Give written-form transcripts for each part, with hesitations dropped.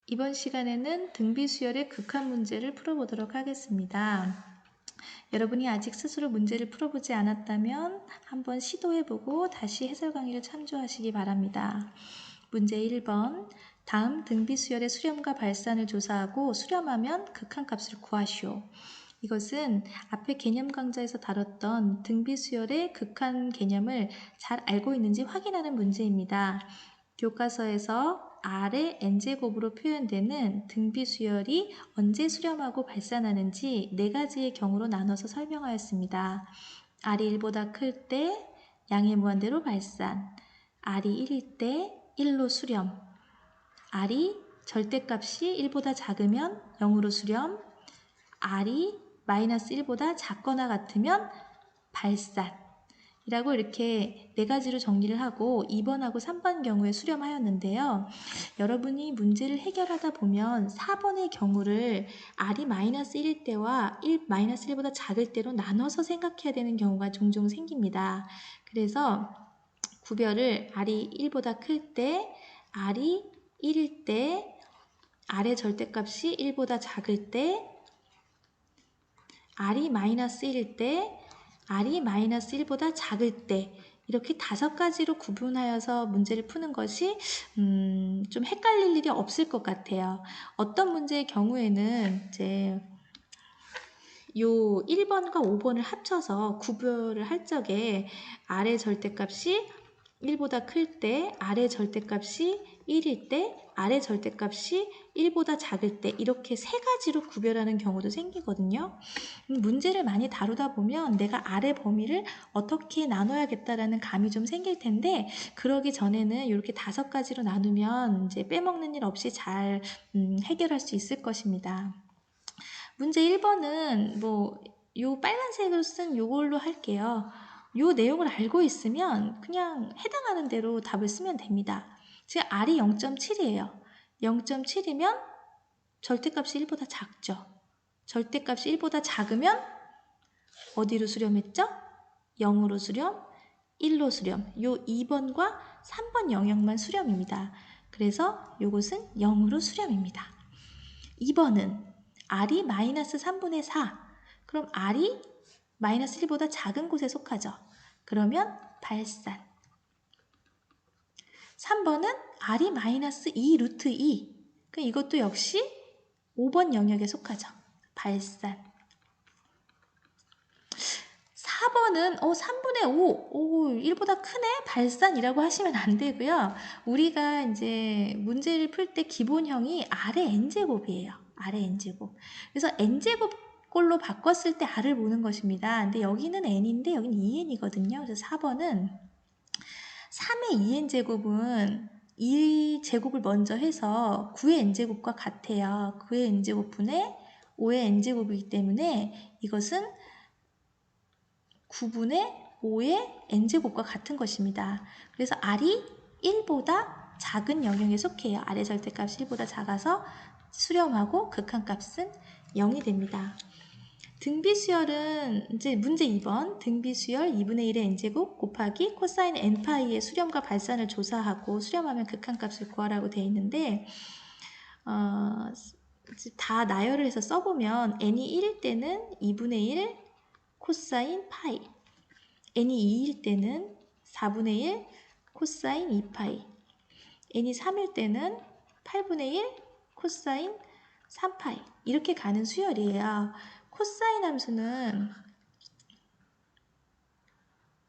이번 시간에는 등비수열의 극한 문제를 풀어보도록 하겠습니다. 여러분이 아직 스스로 문제를 풀어보지 않았다면 한번 시도해보고 다시 해설 강의를 참조하시기 바랍니다. 문제 1번. 다음 등비수열의 수렴과 발산을 조사하고 수렴하면 극한값을 구하시오. 이것은 앞에 개념 강좌에서 다뤘던 등비수열의 극한 개념을 잘 알고 있는지 확인하는 문제입니다. 교과서에서 R의 n제곱으로 표현되는 등비수열이 언제 수렴하고 발산하는지 4가지의 경우로 나눠서 설명하였습니다. R이 1보다 클 때 양의 무한대로 발산, R이 1일 때 1로 수렴, R이 절대값이 1보다 작으면 0으로 수렴, R이 마이너스 1보다 작거나 같으면 발산 이라고 이렇게 4가지로 정리를 하고 2번하고 3번 경우에 수렴하였는데요. 여러분이 문제를 해결하다 보면 4번의 경우를 R이 마이너스 1일 때와 마이너스 1보다 작을 때로 나눠서 생각해야 되는 경우가 종종 생깁니다. 그래서 구별을 R이 1보다 클 때, R이 1일 때, R의 절대값이 1보다 작을 때, R이 마이너스 1일 때, R이 마이너스 1보다 작을 때 이렇게 5가지로 구분하여서 문제를 푸는 것이 좀 헷갈릴 일이 없을 것 같아요. 어떤 문제의 경우에는 이제 요 1번과 5번을 합쳐서 구별을 할 적에 R의 절대값이 1보다 클 때, R의 절대값이 1일 때, R의 절대값이 1보다 작을 때 이렇게 3가지로 구별하는 경우도 생기거든요. 문제를 많이 다루다 보면 내가 R의 범위를 어떻게 나눠야겠다라는 감이 좀 생길 텐데 그러기 전에는 이렇게 5가지로 나누면 이제 빼먹는 일 없이 잘 해결할 수 있을 것입니다. 문제 1번은 요 빨간색으로 쓴 요걸로 할게요. 요 내용을 알고 있으면 그냥 해당하는 대로 답을 쓰면 됩니다. 지금 R이 0.7이에요. 0.7이면 절대값이 1보다 작죠. 절대값이 1보다 작으면 어디로 수렴했죠? 0으로 수렴, 1로 수렴. 요 2번과 3번 영역만 수렴입니다. 그래서 요것은 0으로 수렴입니다. 2번은 R이 마이너스 3분의 4. 그럼 R이 마이너스 1보다 작은 곳에 속하죠. 그러면 발산. 3번은 R이 마이너스 2 루트 2. 그럼 이것도 역시 5번 영역에 속하죠. 발산. 4번은 3분의 5. 1보다 크네? 발산이라고 하시면 안 되고요. 우리가 이제 문제를 풀 때 기본형이 R의 n제곱이에요. R의 n제곱. 그래서 n제곱 꼴로 바꿨을 때 R을 보는 것입니다. 근데 여기는 n인데 여기는 2n이거든요. 그래서 4번은 3의 2n제곱은 2제곱을 먼저 해서 9의 n제곱과 같아요. 9의 n제곱분의 5의 n제곱이기 때문에 이것은 9분의 5의 n제곱과 같은 것입니다. 그래서 R이 1보다 작은 영역에 속해요. R의 절대값이 1보다 작아서 수렴하고 극한값은 0이 됩니다. 등비수열은 이제 문제 2번 등비수열 2분의 1의 n제곱 곱하기 코사인 n파이의 수렴과 발산을 조사하고 수렴하면 극한값을 구하라고 되어 있는데 다 나열을 해서 써보면 n이 1일 때는 2분의 1 코사인 파이, n이 2일 때는 4분의 1 코사인 2파이, n이 3일 때는 8분의 1 코사인 3파이 이렇게 가는 수열이에요. 코사인 함수는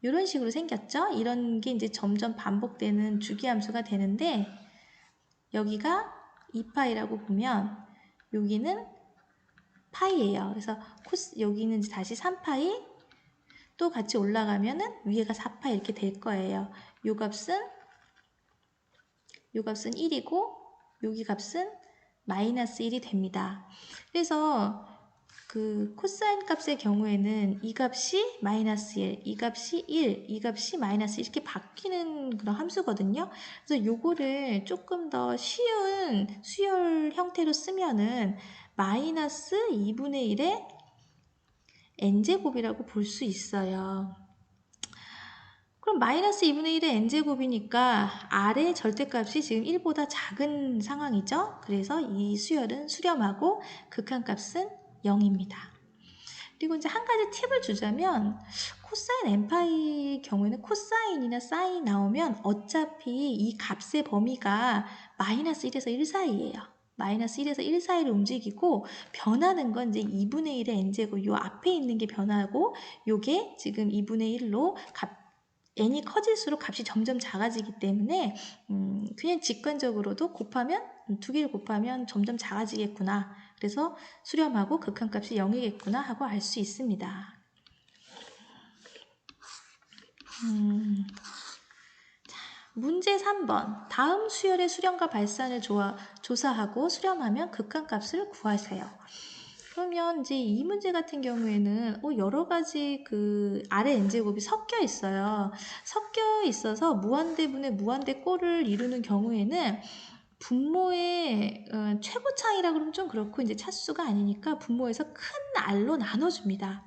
이런 식으로 생겼죠? 이런 게 이제 점점 반복되는 주기함수가 되는데 여기가 2파이라고 보면 여기는 파이예요. 그래서 여기는 다시 3파이 또 같이 올라가면은 위에가 4파이 이렇게 될 거예요. 요 값은 1이고 여기 값은 마이너스 1이 됩니다. 그래서 그 코사인 값의 경우에는 이 값이 마이너스 1, 이 값이 1, 이 값이 마이너스 1 이렇게 바뀌는 그런 함수거든요. 그래서 요거를 조금 더 쉬운 수열 형태로 쓰면은 마이너스 2분의 1의 n제곱이라고 볼 수 있어요. 그럼 마이너스 2분의 1의 n제곱이니까 R의 절대값이 지금 1보다 작은 상황이죠. 그래서 이 수열은 수렴하고 극한값은 0입니다. 그리고 이제 한 가지 팁을 주자면 코사인 n파이의 경우에는 코사인이나 사인 나오면 어차피 이 값의 범위가 마이너스 1에서 1 사이예요. 마이너스 1에서 1 사이를 움직이고 변하는 건 이제 2분의 1의 n제곱 요 앞에 있는 게 변하고 요게 지금 2분의 1로 n이 커질수록 값이 점점 작아지기 때문에 그냥 직관적으로도 곱하면 두 개를 곱하면 점점 작아지겠구나. 그래서 수렴하고 극한값이 0이겠구나 하고 알 수 있습니다. 문제 3번. 다음 수열의 수렴과 발산을 조사하고 수렴하면 극한값을 구하세요. 그러면 이제 이 문제 같은 경우에는 여러 가지 그 아래 n제곱이 섞여 있어요. 섞여 있어서 무한대분의 무한대꼴을 이루는 경우에는 분모의 최고차이라 그러면 좀 그렇고 이제 차수가 아니니까 분모에서 큰 R로 나눠줍니다.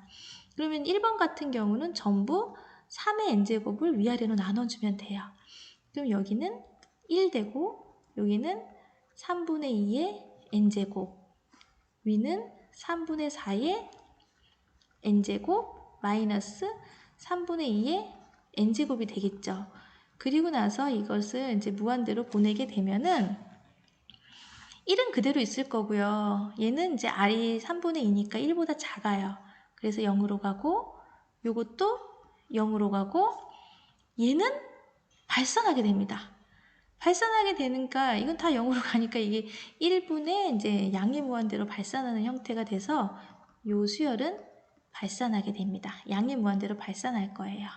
그러면 1번 같은 경우는 전부 3의 n제곱을 위아래로 나눠주면 돼요. 그럼 여기는 1 되고 여기는 3분의 2의 n제곱 위는 3분의 4의 n제곱 마이너스 3분의 2의 n제곱이 되겠죠. 그리고 나서 이것을 이제 무한대로 보내게 되면은 1은 그대로 있을 거고요. 얘는 이제 R이 3분의 2니까 1보다 작아요. 그래서 0으로 가고 요것도 0으로 가고 얘는 발산하게 됩니다. 발산하게 되니까 이건 다 0으로 가니까 이게 1분의 이제 양의 무한대로 발산하는 형태가 돼서 요 수열은 발산하게 됩니다. 양의 무한대로 발산할 거예요.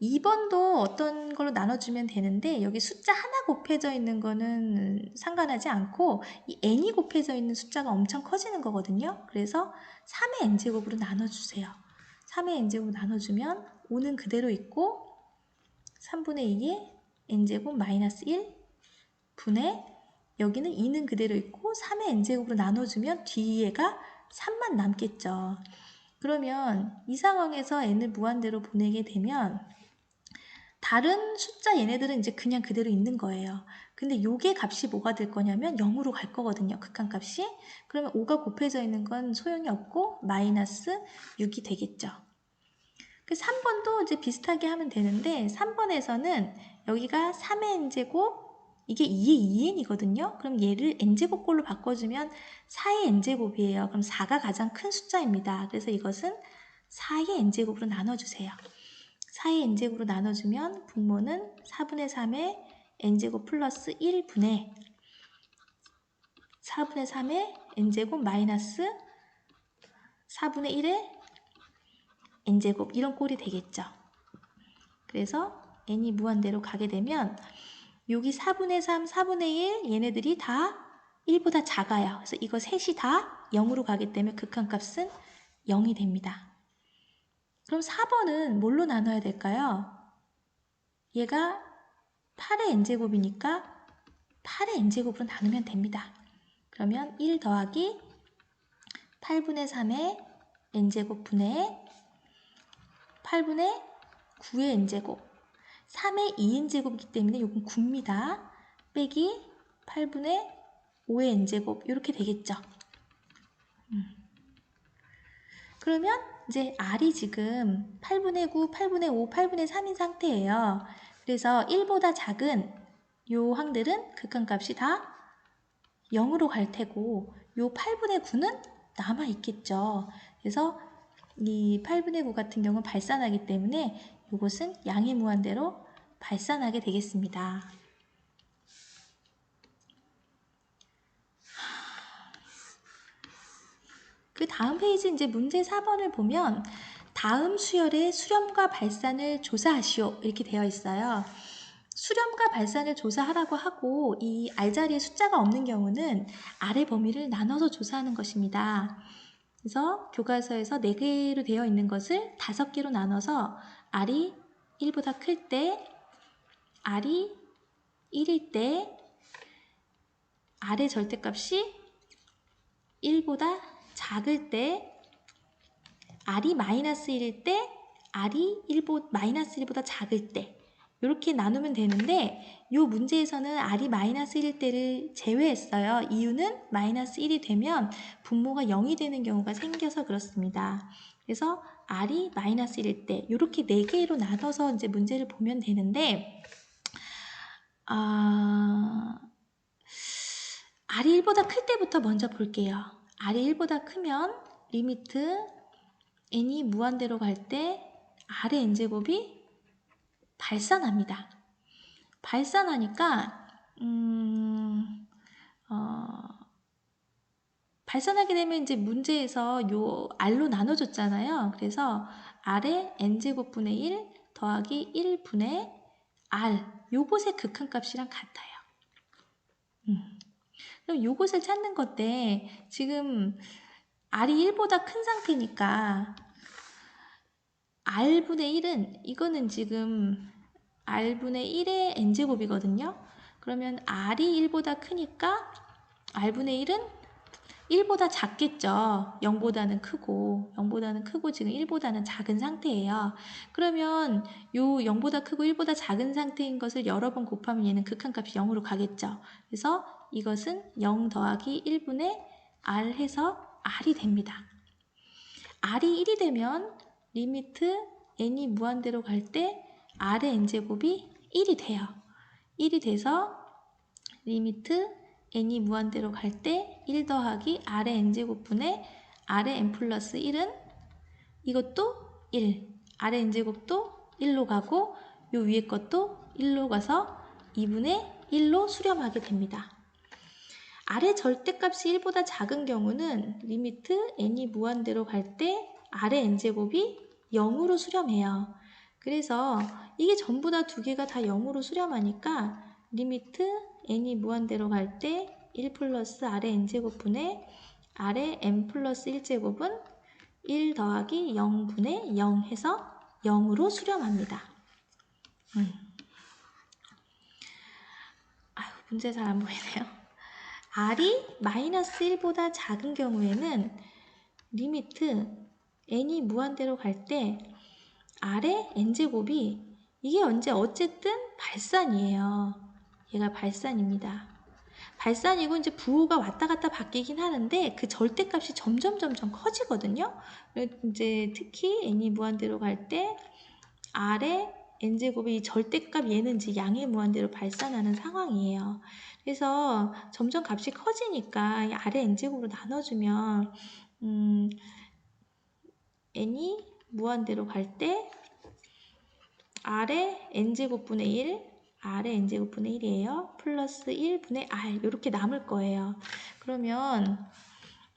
2번도 어떤 걸로 나눠주면 되는데 여기 숫자 하나 곱해져 있는 거는 상관하지 않고 이 n이 곱해져 있는 숫자가 엄청 커지는 거거든요. 그래서 3의 n제곱으로 나눠주세요. 3의 n제곱 나눠주면 5는 그대로 있고 3분의 2의 n제곱 마이너스 1 분의 여기는 2는 그대로 있고 3의 n제곱으로 나눠주면 뒤에가 3만 남겠죠. 그러면 이 상황에서 n을 무한대로 보내게 되면 다른 숫자 얘네들은 이제 그냥 그대로 있는 거예요. 근데 요게 값이 뭐가 될 거냐면 0으로 갈 거거든요. 극한값이. 그러면 5가 곱해져 있는 건 소용이 없고 마이너스 6이 되겠죠. 그 3번도 이제 비슷하게 하면 되는데 3번에서는 여기가 3의 n제곱 이게 2의 2n이거든요. 그럼 얘를 n제곱꼴로 바꿔주면 4의 n제곱이에요. 그럼 4가 가장 큰 숫자입니다. 그래서 이것은 4의 n제곱으로 나눠주세요. 4의 n제곱으로 나눠주면 분모는 4분의 3의 n제곱 플러스 1분의 4분의 3의 n제곱 마이너스 4분의 1의 n제곱 이런 꼴이 되겠죠. 그래서 n이 무한대로 가게 되면 여기 4분의 3, 4분의 1 얘네들이 다 1보다 작아요. 그래서 이거 셋이 다 0으로 가기 때문에 극한값은 0이 됩니다. 그럼 4번은 뭘로 나눠야 될까요? 얘가 8의 n제곱이니까 8의 n제곱으로 나누면 됩니다. 그러면 1 더하기 8분의 3의 n제곱 분의 8분의 9의 n제곱 3의 2n제곱이기 때문에 이건 9입니다. 빼기 8분의 5의 n제곱 이렇게 되겠죠. 그러면 이제 R이 지금 8분의 9, 8분의 5, 8분의 3인 상태예요. 그래서 1보다 작은 요 항들은 극한값이 다 0으로 갈 테고 요 8분의 9는 남아있겠죠. 그래서 이 8분의 9 같은 경우는 발산하기 때문에 이것은 양의 무한대로 발산하게 되겠습니다. 그 다음 페이지 이제 문제 4번을 보면 다음 수열의 수렴과 발산을 조사하시오 이렇게 되어 있어요. 수렴과 발산을 조사하라고 하고 이 R자리에 숫자가 없는 경우는 R의 범위를 나눠서 조사하는 것입니다. 그래서 교과서에서 4개로 되어 있는 것을 5개로 나눠서 R이 1보다 클 때, R이 1일 때, R의 절대값이 1보다 작을 때, R이 마이너스 1일 때, r이 마이너스 1보다 작을 때 이렇게 나누면 되는데 이 문제에서는 r이 마이너스 1일 때를 제외했어요. 이유는 마이너스 1이 되면 분모가 0이 되는 경우가 생겨서 그렇습니다. 그래서 r이 마이너스 1일 때 이렇게 4개로 나눠서 이제 문제를 보면 되는데 r이 1보다 클 때부터 먼저 볼게요. r이 1보다 크면 리미트 n이 무한대로 갈 때 r의 n제곱이 발산합니다. 발산하니까 발산하게 되면 이제 문제에서 요 r로 나눠줬잖아요. 그래서 r의 n제곱분의 1 더하기 1분의 r 요것의 극한값이랑 같아요. 그럼 요것을 찾는 건데 지금 r이 1보다 큰 상태니까 r분의 1은 이거는 지금 r분의 1의 n제곱이거든요. 그러면 r이 1보다 크니까 r분의 1은 1보다 작겠죠. 0보다는 크고 지금 1보다는 작은 상태예요. 그러면 요 0보다 크고 1보다 작은 상태인 것을 여러 번 곱하면 얘는 극한값이 0으로 가겠죠. 그래서 이것은 0 더하기 1분의 r 해서 r이 됩니다. r이 1이 되면 리미트 n이 무한대로 갈 때 r의 n제곱이 1이 돼요. 1이 돼서 리미트 n이 무한대로 갈 때 1 더하기 r의 n제곱분의 r의 n 플러스 1은 이것도 1, r의 n제곱도 1로 가고 요 위에 것도 1로 가서 2분의 1로 수렴하게 됩니다. r의 절대값이 1보다 작은 경우는 리미트 n이 무한대로 갈 때 r의 n제곱이 0으로 수렴해요. 그래서 이게 전부 다 두 개가 다 0으로 수렴하니까 리미트 n이 무한대로 갈 때 1 플러스 r의 n제곱분의 r의 n 플러스 1제곱은 1 더하기 0분의 0 해서 0으로 수렴합니다. 문제 잘 안 보이네요. r이 마이너스 1보다 작은 경우에는 리미트 n이 무한대로 갈 때 r의 n제곱이 이게 어쨌든 발산이에요. 얘가 발산입니다. 발산이고 이제 부호가 왔다 갔다 바뀌긴 하는데 그 절대값이 점점 커지거든요. 이제 특히 n이 무한대로 갈 때 r의 n제곱이 절대값 얘는 이제 양의 무한대로 발산하는 상황이에요. 그래서 점점 값이 커지니까 이 r의 n제곱으로 나눠주면 n이 무한대로 갈 때 r의 n제곱분의 1, r의 n제곱분의 1이에요. 플러스 1분의 r 이렇게 남을 거예요. 그러면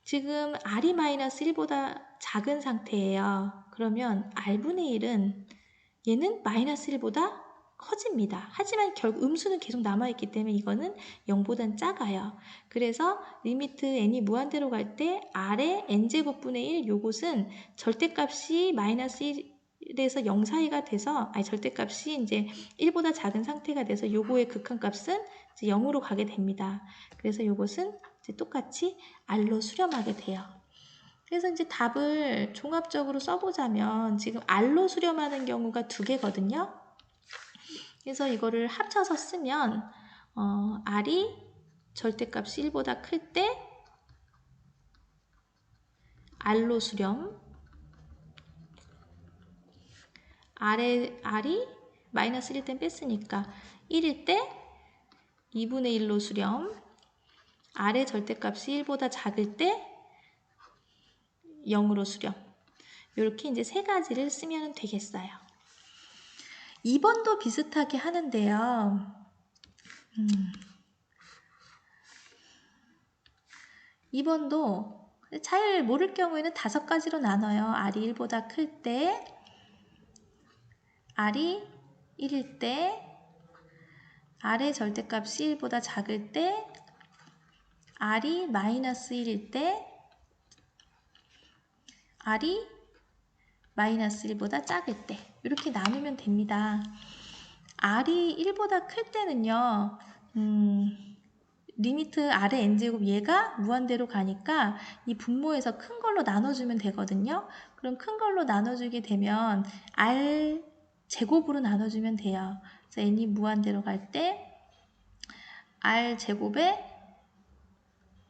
지금 r이 마이너스 1보다 작은 상태예요. 그러면 r분의 1은 얘는 마이너스 1보다 커집니다. 하지만 결국 음수는 계속 남아있기 때문에 이거는 0보단 작아요. 그래서 리미트 n이 무한대로 갈 때 r의 n제곱분의 1 요것은 절대값이 마이너스 1에서 0 사이가 돼서 절대값이 이제 1보다 작은 상태가 돼서 요거의 극한값은 이제 0으로 가게 됩니다. 그래서 요것은 이제 똑같이 r로 수렴하게 돼요. 그래서 이제 답을 종합적으로 써보자면 지금 r로 수렴하는 경우가 2개거든요. 그래서 이거를 합쳐서 쓰면 r이 절대값이 1보다 클 때 r로 수렴, r이 마이너스 1일 땐 뺐으니까 1일 때 2분의 1로 수렴, r의 절대값이 1보다 작을 때 0으로 수렴. 이렇게 이제 세 가지를 쓰면 되겠어요. 2번도 비슷하게 하는데요. 2번도 잘 모를 경우에는 5가지로 나눠요. r이 1보다 클 때, r이 1일 때, r의 절대값이 1보다 작을 때, r이 마이너스 1일 때, r이 마이너스 1보다 작을 때 이렇게 나누면 됩니다. r이 1보다 클 때는요. 리미트 R의 n제곱 얘가 무한대로 가니까 이 분모에서 큰 걸로 나눠주면 되거든요. 그럼 큰 걸로 나눠주게 되면 R 제곱으로 나눠주면 돼요. 그래서 n이 무한대로 갈 때 R 제곱에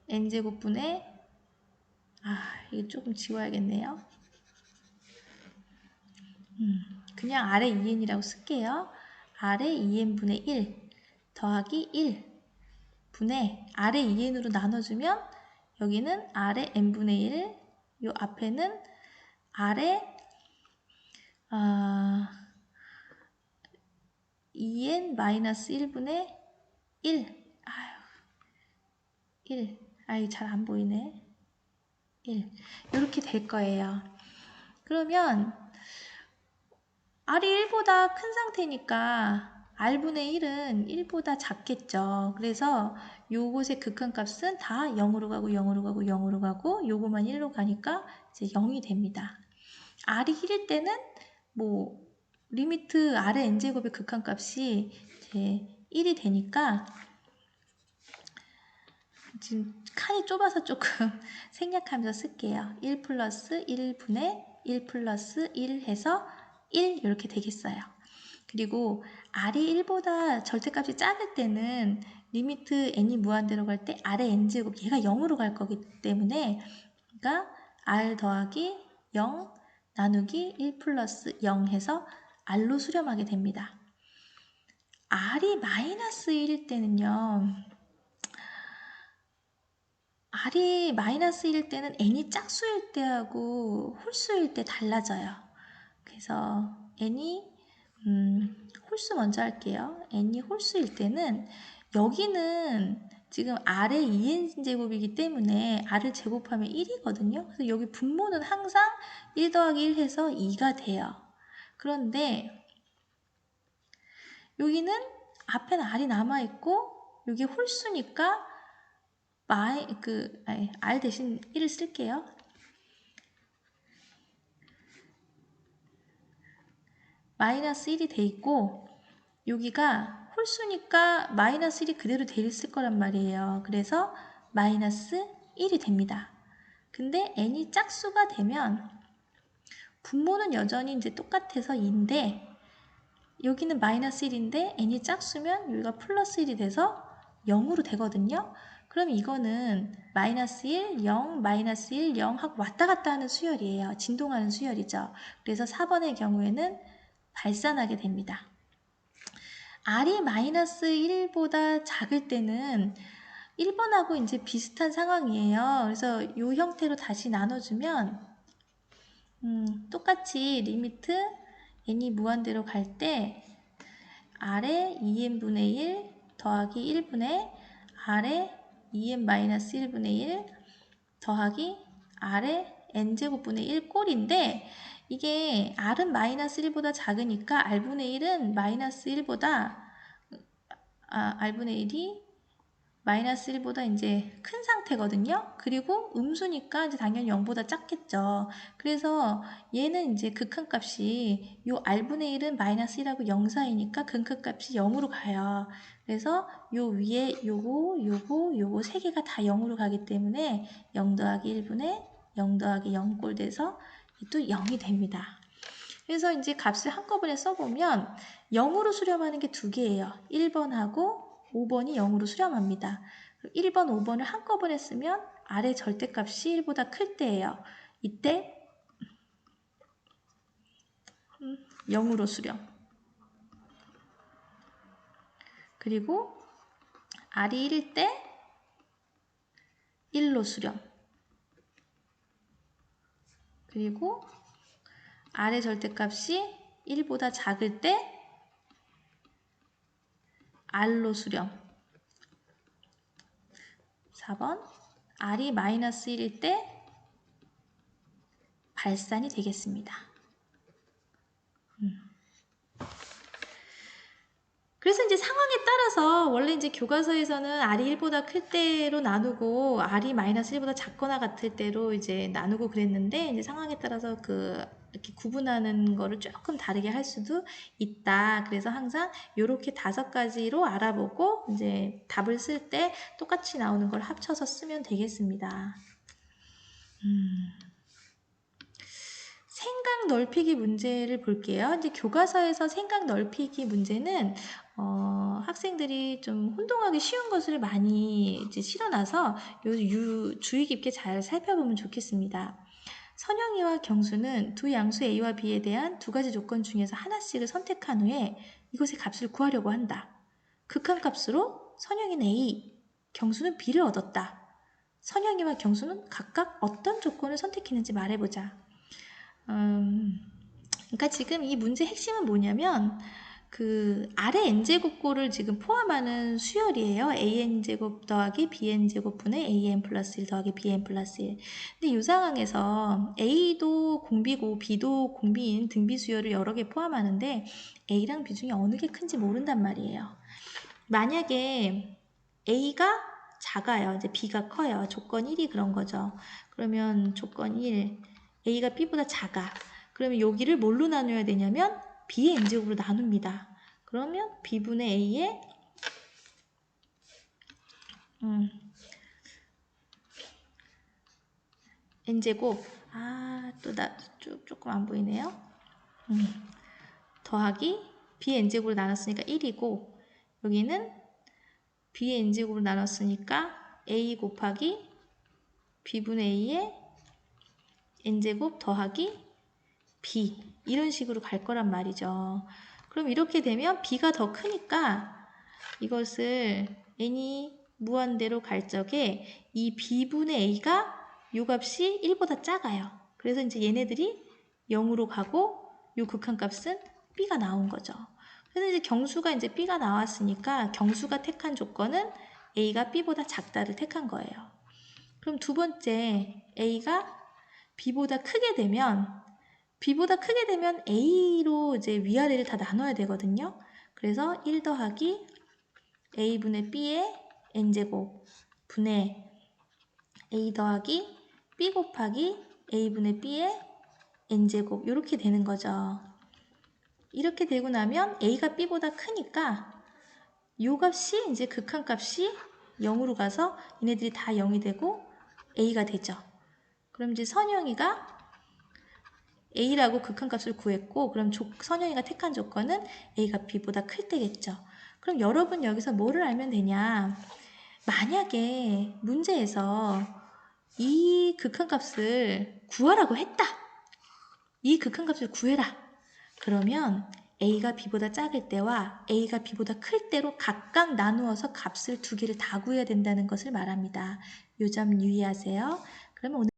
n제곱분의 이거 조금 지워야겠네요. 그냥 R의 2n이라고 쓸게요. R의 2n분의 1 더하기 1 분의 R의 2n으로 나눠주면 여기는 R의 n분의 1, 요 앞에는 R의 2n 마이너스 1분의 1. 1. 잘 안 보이네. 1. 이렇게 될 거예요. 그러면 R이 1보다 큰 상태니까 R분의 1은 1보다 작겠죠. 그래서 요것의 극한값은 다 0으로 가고 0으로 가고 0으로 가고 요거만 1로 가니까 이제 0이 됩니다. R이 1일 때는 뭐 리미트 R의 n제곱의 극한값이 이제 1이 되니까 지금 칸이 좁아서 조금 생략하면서 쓸게요. 1 플러스 1분의 1 플러스 1 해서 1 이렇게 되겠어요. 그리고 R이 1보다 절대값이 작을 때는 리미트 n이 무한대로 갈 때 R의 n제곱 얘가 0으로 갈 거기 때문에 그러니까 R 더하기 0 나누기 1 플러스 0 해서 R로 수렴하게 됩니다. R이 마이너스 1일 때는요. R이 마이너스 1일 때는 n이 짝수일 때하고 홀수일 때 달라져요. 그래서 n이 홀수 먼저 할게요. n이 홀수일 때는 여기는 지금 R의 2n제곱이기 때문에 R을 제곱하면 1이거든요. 그래서 여기 분모는 항상 1 더하기 1 해서 2가 돼요. 그런데 여기는 앞에는 R이 남아있고 여기 홀수니까 R 대신 1을 쓸게요. 마이너스 1이 돼 있고 여기가 홀수니까 마이너스 1이 그대로 돼 있을 거란 말이에요. 그래서 마이너스 1이 됩니다. 근데 n이 짝수가 되면 분모는 여전히 이제 똑같아서 2인데 여기는 마이너스 1인데 n이 짝수면 여기가 플러스 1이 돼서 0으로 되거든요. 그럼 이거는 마이너스 1, 0, 마이너스 1, 0 하고 왔다 갔다 하는 수열이에요. 진동하는 수열이죠. 그래서 4번의 경우에는 발산하게 됩니다. R이 마이너스 1보다 작을 때는 1번하고 이제 비슷한 상황이에요. 그래서 이 형태로 다시 나눠주면 똑같이 리미트 n이 무한대로 갈 때 R의 2n분의 1 더하기 1분의 R의 2n 마이너스 1분의 1 더하기 R의 n제곱분의 1 꼴인데 이게 R은 마이너스 1보다 작으니까 R분의 1은 마이너스 1보다 R분의 1이 마이너스 1보다 이제 큰 상태거든요. 그리고 음수니까 이제 당연히 0보다 작겠죠. 그래서 얘는 이제 극한값이 요 R분의 1은 마이너스 1하고 0 사이니까 극한값이 0으로 가요. 그래서 요 위에 요거 세 개가 다 0으로 가기 때문에 0 더하기 1분의 0 더하기 0꼴 돼서 또 0이 됩니다. 그래서 이제 값을 한꺼번에 써보면 0으로 수렴하는 게 두 개예요. 1번하고 5번이 0으로 수렴합니다. 1번, 5번을 한꺼번에 쓰면 R의 절대값이 1보다 클 때예요. 이때 0으로 수렴. 그리고 R이 1일 때 1로 수렴. 그리고 R의 절대값이 1보다 작을 때 R로 수렴. 4번 R이 마이너스 1일 때 발산이 되겠습니다. 그래서 이제 상황에 따라서 원래 이제 교과서에서는 R이 1보다 클 때로 나누고 R이 마이너스 1보다 작거나 같을 때로 이제 나누고 그랬는데 이제 상황에 따라서 이렇게 구분하는 거를 조금 다르게 할 수도 있다. 그래서 항상 이렇게 5가지로 알아보고 이제 답을 쓸 때 똑같이 나오는 걸 합쳐서 쓰면 되겠습니다. 생각 넓히기 문제를 볼게요. 이제 교과서에서 생각 넓히기 문제는 학생들이 좀 혼동하기 쉬운 것을 많이 이제 실어놔서 주의 깊게 잘 살펴보면 좋겠습니다. 선영이와 경수는 두 양수 A와 B에 대한 2가지 조건 중에서 하나씩을 선택한 후에 이것의 값을 구하려고 한다. 극한값으로 선영이는 A, 경수는 B를 얻었다. 선영이와 경수는 각각 어떤 조건을 선택했는지 말해보자. 그러니까 지금 이 문제 핵심은 뭐냐면 그 아래 n제곱꼴을 지금 포함하는 수열이에요. an제곱 더하기 bn제곱 분의 an 플러스 1 더하기 bn 플러스 1. 근데 이 상황에서 a도 공비고 b도 공비인 등비 수열을 여러 개 포함하는데 a랑 b 중에 어느 게 큰지 모른단 말이에요. 만약에 a가 작아요. 이제 b가 커요. 조건 1이 그런 거죠. 그러면 조건 1, a가 b보다 작아. 그러면 여기를 뭘로 나눠야 되냐면 b의 n제곱으로 나눕니다. 그러면 b분의 a의 n제곱 또 조금 안 보이네요. 더하기 b의 n제곱으로 나눴으니까 1이고 여기는 b의 n제곱으로 나눴으니까 a 곱하기 b분의 a의 n제곱 더하기 b 이런 식으로 갈 거란 말이죠. 그럼 이렇게 되면 b가 더 크니까 이것을 n이 무한대로 갈 적에 이 b분의 a가 요 값이 1보다 작아요. 그래서 이제 얘네들이 0으로 가고 요 극한값은 b가 나온 거죠. 그래서 이제 경수가 이제 b가 나왔으니까 경수가 택한 조건은 a가 b보다 작다를 택한 거예요. 그럼 두 번째 a가 b보다 크게 되면 a로 이제 위아래를 다 나눠야 되거든요. 그래서 1 더하기 a분의 b의 n제곱 분의 a 더하기 b 곱하기 a분의 b의 n제곱 이렇게 되는 거죠. 이렇게 되고 나면 a가 b보다 크니까 요 값이 이제 극한값이 0으로 가서 얘네들이 다 0이 되고 a가 되죠. 그럼 이제 선영이가 a라고 극한값을 구했고 그럼 선영이가 택한 조건은 a가 b보다 클 때겠죠. 그럼 여러분 여기서 뭐를 알면 되냐? 만약에 문제에서 이 극한값을 구하라고 했다. 이 극한값을 구해라. 그러면 a가 b보다 작을 때와 a가 b보다 클 때로 각각 나누어서 값을 2개를 다 구해야 된다는 것을 말합니다. 이 점 유의하세요. 그러면 오늘